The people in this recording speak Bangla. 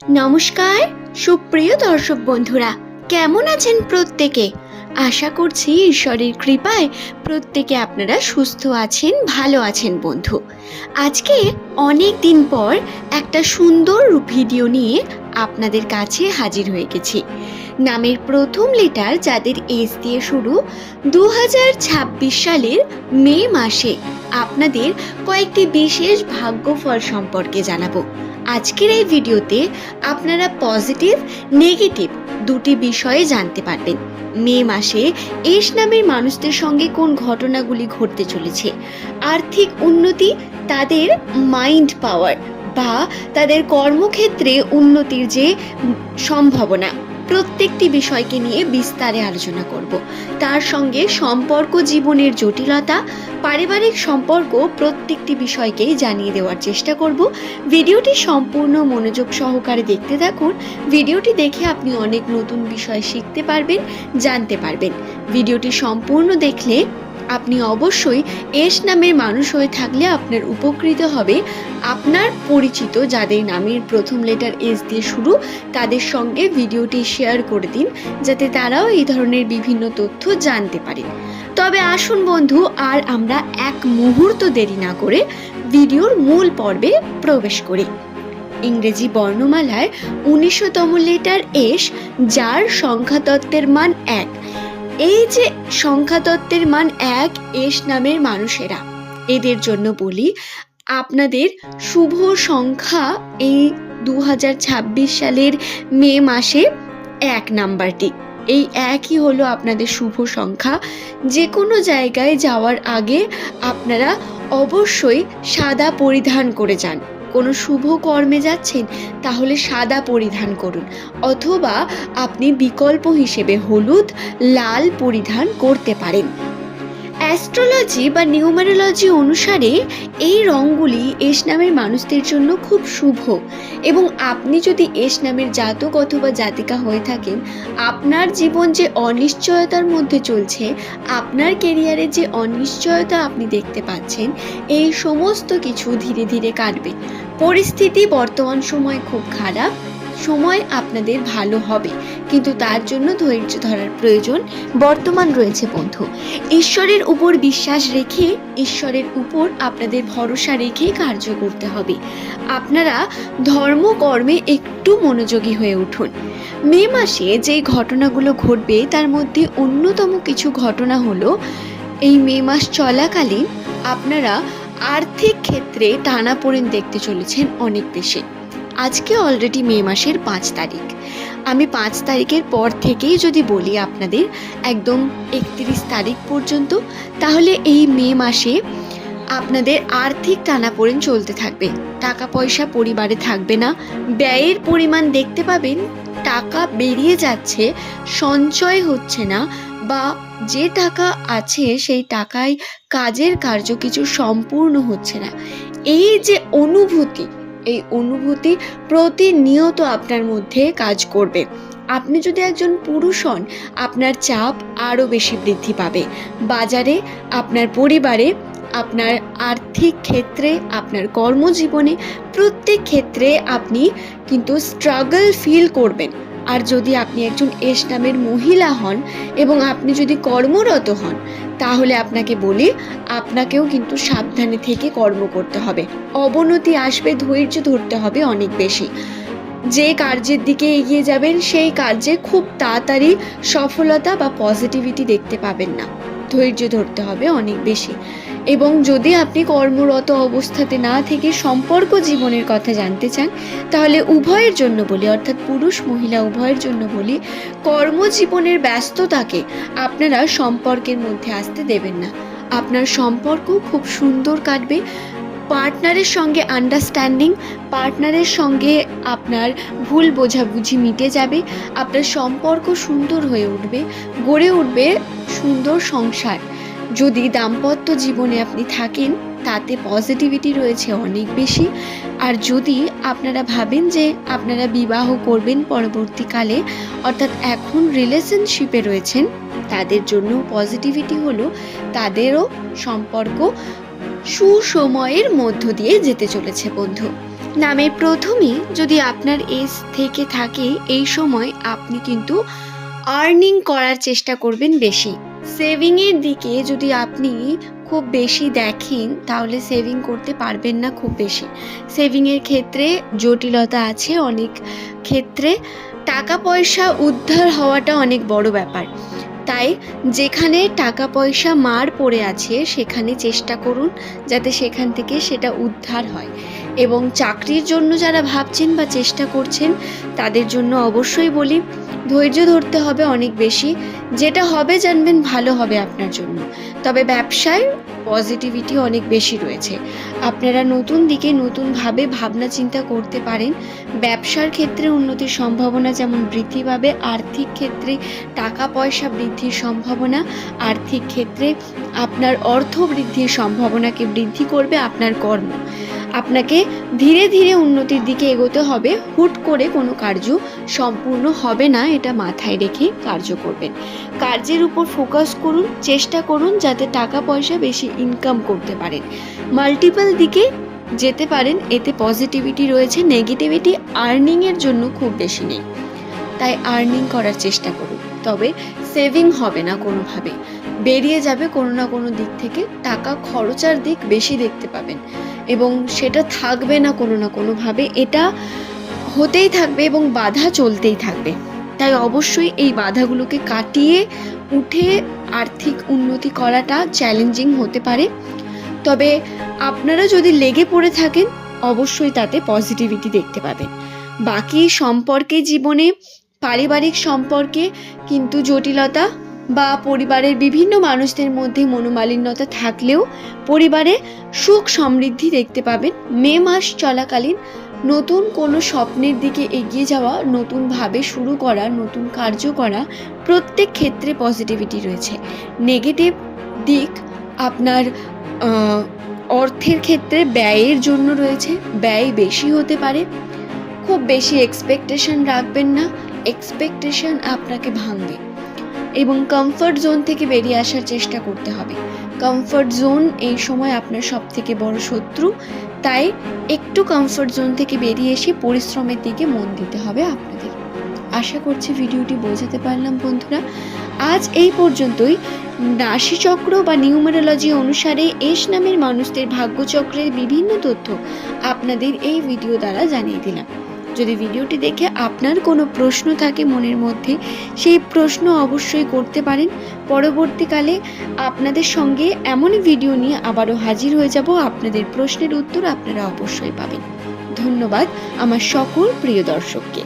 নমস্কার সুপ্রিয় দর্শক বন্ধুরা, কেমন আছেন প্রত্যেকে? আশা করছি ঈশ্বরের কৃপায় প্রত্যেকে আপনারা সুস্থ আছেন, ভালো আছেন। বন্ধু, আজকে অনেক দিন পর একটা সুন্দর ভিডিও নিয়ে আপনাদের কাছে হাজির হয়ে গেছি। নামের প্রথম লেটার যাদের এস দিয়ে শুরু, 2026 সালের মে মাসে আপনাদের কয়েকটি বিশেষ ভাগ্যফল সম্পর্কে জানাবো। আজকের এই ভিডিওতে আপনারা পজিটিভ, নেগেটিভ দুটি বিষয়ে জানতে পারবেন। মে মাসে এস নামের মানুষদের সঙ্গে কোন ঘটনাগুলি ঘটতে চলেছে, আর্থিক উন্নতি, তাদের মাইন্ড পাওয়ার বা তাদের কর্মক্ষেত্রে উন্নতির যে সম্ভাবনা, প্রত্যেকটি বিষয়কে নিয়ে বিস্তারে আলোচনা করব। তার সঙ্গে সম্পর্ক জীবনের জটিলতা, পারিবারিক সম্পর্ক, প্রত্যেকটি বিষয়কেই জানিয়ে দেওয়ার চেষ্টা করব। ভিডিওটি সম্পূর্ণ মনোযোগ সহকারে দেখতে থাকুন। ভিডিওটি দেখে আপনি অনেক নতুন বিষয় শিখতে পারবেন, জানতে পারবেন। ভিডিওটি সম্পূর্ণ দেখলে আপনি অবশ্যই এস নামের মানুষ হয়ে থাকলে আপনার উপকৃত হবে। আপনার পরিচিত যাদের নামের প্রথম লেটার এস দিয়ে শুরু, তাদের সঙ্গে ভিডিওটি শেয়ার করে দিন, যাতে তারাও এই ধরনের বিভিন্ন তথ্য জানতে পারেন। তবে আসুন বন্ধু, আর আমরা এক মুহূর্ত দেরি না করে ভিডিওর মূল পর্বে প্রবেশ করি। ইংরেজি বর্ণমালায় 19তম লেটার এস, যার সংখ্যাতত্ত্বের মান 1। এই যে সংখ্যাতত্ত্বের মান 1 এস নামের মানুষেরা, এদের জন্য বলি আপনাদের শুভ সংখ্যা এই 2026 সালের মে মাসে 1 নাম্বারটি। এই একই হলো আপনাদের শুভ সংখ্যা। যে কোনো জায়গায় যাওয়ার আগে আপনারা অবশ্যই সাদা পরিধান করে যান। কোনো শুভ কর্মে যাচ্ছেন তাহলে সাদা পরিধান করুন, অথবা আপনি বিকল্প হিসেবে হলুদ, লাল পরিধান করতে পারেন। অ্যাস্ট্রোলজি বা নিউমেরোলজি অনুসারে এই রঙগুলি এস নামের মানুষদের জন্য খুব শুভ, এবং আপনি যদি এস নামের জাতক অথবা জাতিকা হয়ে থাকেন, আপনার জীবন যে অনিশ্চয়তার মধ্যে চলছে, আপনার কেরিয়ারে যে অনিশ্চয়তা আপনি দেখতে পাচ্ছেন, এই সমস্ত কিছু ধীরে ধীরে কাটবে। পরিস্থিতি বর্তমান সময় খুব খারাপ, সময় আপনাদের ভালো হবে, কিন্তু তার জন্য ধৈর্য ধরার প্রয়োজন বর্তমান রয়েছে বন্ধু। ঈশ্বরের উপর বিশ্বাস রেখে, ঈশ্বরের উপর আপনাদের ভরসা রেখেই কার্য করতে হবে। আপনারা ধর্মকর্মে একটু মনোযোগী হয়ে উঠুন। মে মাসে যে ঘটনাগুলো ঘটবে তার মধ্যে অন্যতম কিছু ঘটনা হলো, এই মে মাস চলাকালীন আপনারা আর্থিক ক্ষেত্রে টানাপোড়েন দেখতে চলেছেন অনেক বেশি। আজকে অলরেডি মে মাসের 5 তারিখ। আমি 5 তারিখের পর থেকেই যদি বলি আপনাদের একদম 31 তারিখ পর্যন্ত, তাহলে এই মে মাসে আপনাদের আর্থিক টানাপোড়েন চলতে থাকবে। টাকা পয়সা পরিবারে থাকবে না, ব্যয়ের পরিমাণ দেখতে পাবেন টাকা বেরিয়ে যাচ্ছে, সঞ্চয় হচ্ছে না, বা যে টাকা আছে সেই টাকায় কাজের কার্য কিছু সম্পূর্ণ হচ্ছে না। এই যে অনুভূতি, এই অনুভূতি প্রতিনিয়ত আপনার মধ্যে কাজ করবে। আপনি যদি একজন পুরুষ হন, আপনার চাপ আরও বেশি বৃদ্ধি পাবে। বাজারে, আপনার পরিবারে, আপনার আর্থিক ক্ষেত্রে, আপনার কর্মজীবনে, প্রত্যেক ক্ষেত্রে আপনি কিন্তু স্ট্রাগল ফিল করবেন। আর যদি আপনি একজন এস নামের মহিলা হন এবং আপনি যদি কর্মরত হন, তাহলে আপনাকে বলি আপনাকেও কিন্তু সাবধানে থেকে কর্ম করতে হবে। অবনতি আসবে, ধৈর্য ধরতে হবে অনেক বেশি। যে কার্যের দিকে এগিয়ে যাবেন সেই কার্যে খুব তাড়াতাড়ি সফলতা বা পজিটিভিটি দেখতে পাবেন না। ধৈর্য ধরতে হবে অনেক বেশি। এবং যদি আপনি কর্মরত অবস্থাতে না থেকে সম্পর্ক জীবনের কথা জানতে চান, তাহলে উভয়ের জন্য বলি, অর্থাৎ পুরুষ মহিলা উভয়ের জন্য বলি, কর্মজীবনের ব্যস্ততাকে আপনারা সম্পর্কের মধ্যে আসতে দেবেন না। আপনার সম্পর্ক খুব সুন্দর কাটবে। পার্টনারের সঙ্গে আন্ডারস্ট্যান্ডিং, পার্টনারের সঙ্গে আপনার ভুল বোঝাবুঝি মিটে যাবে। আপনার সম্পর্ক সুন্দর হয়ে উঠবে, গড়ে উঠবে সুন্দর সংসার। যদি দাম্পত্য জীবনে আপনি থাকেন, তাতে পজিটিভিটি রয়েছে অনেক বেশি। আর যদি আপনারা ভাবেন যে আপনারা বিবাহ করবেন পরবর্তীকালে, অর্থাৎ এখন রিলেশনশিপে রয়েছেন, তাদের জন্য পজিটিভিটি হলো তাদেরও সম্পর্ক সুসময়ের মধ্য দিয়ে যেতে চলেছে বন্ধু। নামের প্রথমে যদি আপনার এস থেকে থাকে, এই সময় আপনি কিন্তু আর্নিং করার চেষ্টা করবেন বেশি। সেভিংয়ের দিকে যদি আপনি খুব বেশি দেখেন তাহলে সেভিং করতে পারবেন না খুব বেশি। সেভিংয়ের ক্ষেত্রে জটিলতা আছে, অনেক ক্ষেত্রে টাকা পয়সা উদ্ধার হওয়াটা অনেক বড় ব্যাপার। তাই যেখানে টাকা পয়সা মার পড়ে আছে সেখানে চেষ্টা করুন যাতে সেখান থেকে সেটা উদ্ধার হয়। এবং চাকরির জন্য যারা ভাবছেন বা চেষ্টা করছেন তাদের জন্য অবশ্যই বলি, ধৈর্য ধরতে হবে অনেক বেশি। যেটা হবে জানবেন ভালো হবে আপনার জন্য। তবে ব্যবসায় পজিটিভিটি অনেক বেশি রয়েছে। আপনারা নতুন দিকে নতুনভাবে ভাবনা চিন্তা করতে পারেন। ব্যবসার ক্ষেত্রে উন্নতির সম্ভাবনা যেমন বৃদ্ধি পাবে, আর্থিক ক্ষেত্রে টাকা পয়সা বৃদ্ধির সম্ভাবনা, আর্থিক ক্ষেত্রে আপনার অর্থ বৃদ্ধির সম্ভাবনাকে বৃদ্ধি করবে আপনার কর্ম। আপনাকে ধীরে ধীরে উন্নতির দিকে এগোতে হবে। হুট করে কোনো কার্য সম্পূর্ণ হবে না, এটা মাথায় রেখে কার্য করবেন। কার্যের উপর ফোকাস করুন, চেষ্টা করুন যাতে টাকা পয়সা বেশি ইনকাম করতে পারেন। মাল্টিপল দিকে যেতে পারেন, এতে পজিটিভিটি রয়েছে। নেগেটিভিটি আর্নিংয়ের জন্য খুব বেশি নেই, তাই আর্নিং করার চেষ্টা করুন। তবে সেভিং হবে না কোনোভাবে, বেরিয়ে যাবে কোনো না কোনো দিক থেকে। টাকা খরচার দিক বেশি দেখতে পাবেন এবং সেটা থাকবে না কোনো না কোনোভাবে, এটা হতেই থাকবে এবং বাধা চলতেই থাকবে। তাই অবশ্যই এই বাধাগুলোকে কাটিয়ে উঠে আর্থিক উন্নতি করাটা চ্যালেঞ্জিং হতে পারে। তবে আপনারা যদি লেগে পড়ে থাকেন অবশ্যই তাতে পজিটিভিটি দেখতে পাবেন। বাকি সম্পর্কে, জীবনে পারিবারিক সম্পর্কে কিন্তু জটিলতা বা পরিবারের বিভিন্ন মানুষদের মধ্যে মনোমালিন্যতা থাকলেও পরিবারে সুখ সমৃদ্ধি দেখতে পাবেন। মে মাস চলাকালীন নতুন কোনো স্বপ্নের দিকে এগিয়ে যাওয়া, নতুনভাবে শুরু করা, নতুন কার্য করা, প্রত্যেক ক্ষেত্রে পজিটিভিটি রয়েছে। নেগেটিভ দিক আপনার অর্থের ক্ষেত্রে ব্যয়ের জন্য রয়েছে, ব্যয় বেশি হতে পারে। খুব বেশি এক্সপেকটেশন রাখবেন না, এক্সপেকটেশন আপনাকে ভাঙবে। এবং কমফর্ট জোন থেকে বেরিয়ে আসার চেষ্টা করতে হবে। কমফর্ট জোন এই সময় আপনার সবথেকে বড় শত্রু। তাই একটু কমফর্ট জোন থেকে বেরিয়ে এসে পরিশ্রমের দিকে মন দিতে হবে আপনাদের। আশা করছি ভিডিওটি বোঝাতে পারলাম বন্ধুরা। আজ এই পর্যন্তই। রাশিচক্র বা নিউমেরোলজি অনুসারে এস নামের মানুষদের ভাগ্যচক্রের বিভিন্ন তথ্য আপনাদের এই ভিডিও দ্বারা জানিয়ে দিলাম। যদি ভিডিওটি দেখে আপনার কোনো প্রশ্ন থাকে মনের মধ্যে, সেই প্রশ্ন অবশ্যই করতে পারেন। পরবর্তীকালে আপনাদের সঙ্গে এমনই ভিডিও নিয়ে আবারও হাজির হয়ে যাব। আপনাদের প্রশ্নের উত্তর আপনারা অবশ্যই পাবেন। ধন্যবাদ আমার সকল প্রিয় দর্শককে।